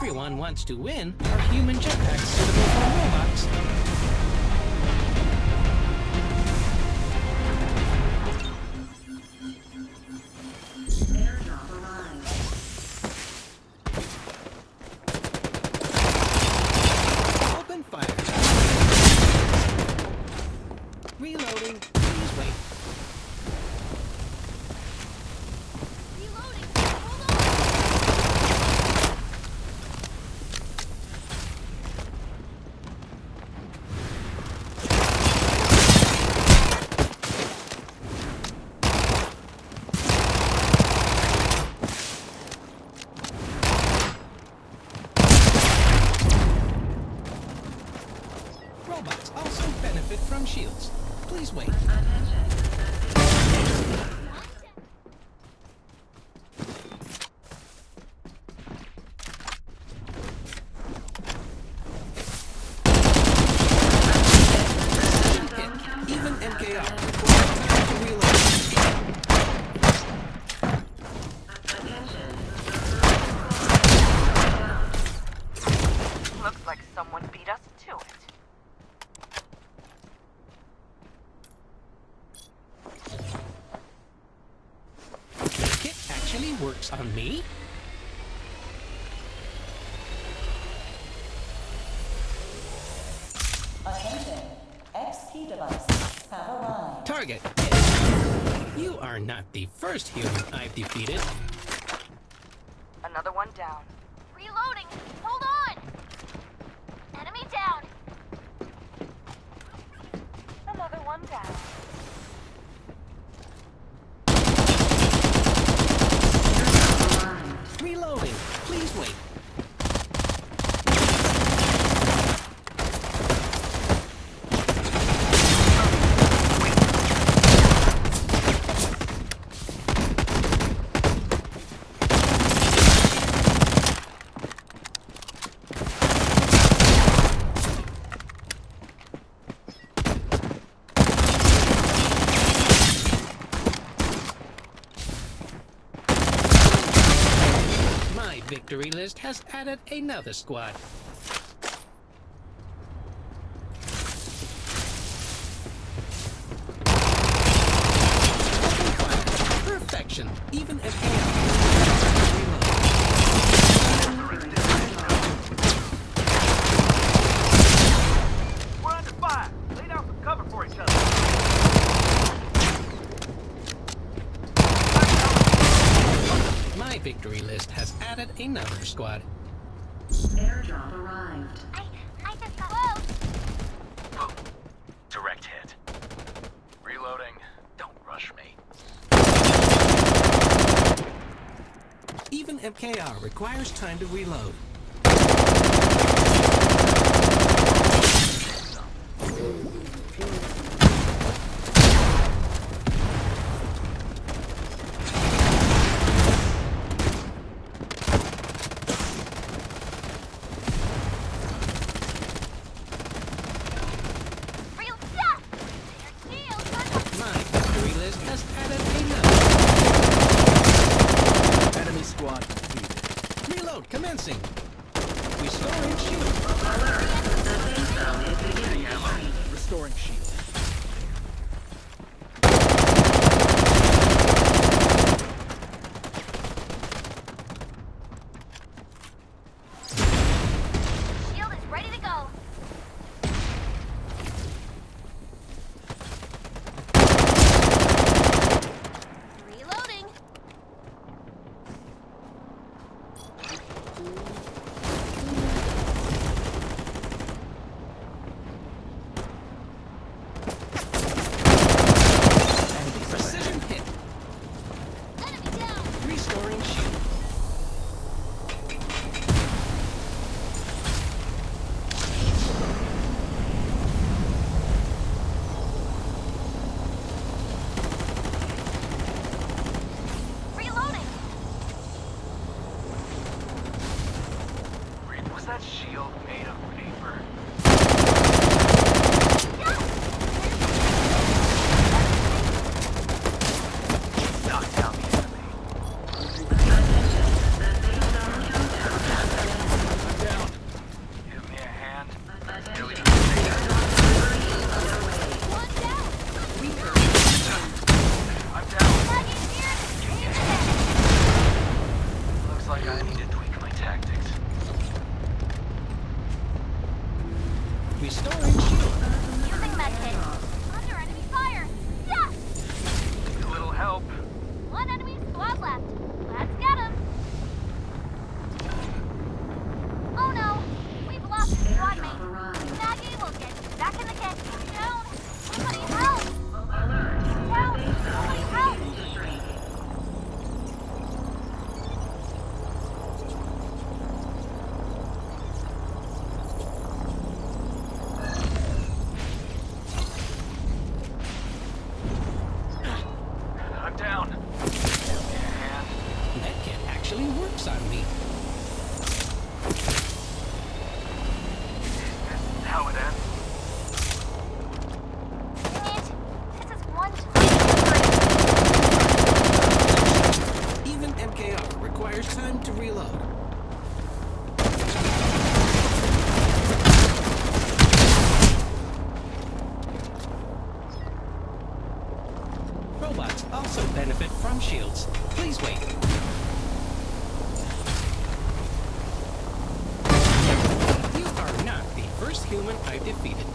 everyone wants to win, are human jetpacks suitable for robots? Airdrop arrived. Open fire. Reloading. Please wait. Reloading. Hold on. Robots also benefit from shields. Please wait. Hit. Even MKR. Time to reload. Looks like someone beat us to it. Kit actually works on me? Attention. XP devices have arrived. Target hit. You are not the first human I've defeated. Another one down. Reloading. Hold on. Enemy down. Another one down. Reloading. Please wait. My victory list has added another squad. Open fire. Perfection. Even if We're under fire. Lay down some cover for each other. my victory list has added another squad. Airdrop arrived. I just got close. Direct hit. Reloading. Don't rush me. Even MKR requires time to reload. Real stuff. Their shields are My victory list has added another. Enemy squad defeated. Reload commencing. Restoring shield. Restoring shield. shield is ready to go. Reloading. Precision hit. Enemy down. Restoring shield. Reloading. Was that shield made of paper? Knock down the enemy. like I need to tweak my tactics. Restoring shield. Using medkit. Under enemy fire. Yeah! Need a little help. One enemy squad left. Let's get him. Oh no, we've lost a squad Airdrop mate. arrived. Maggie will get you back in the kit. Down. Somebody help. Alert. Down. Base Somebody is help. beginning to shrink. I'm down. And Medkit actually works on me. this is how it ends. This is one Even MKR requires time to reload. Robots also benefit from shields. Please wait. You are not the first human I've defeated.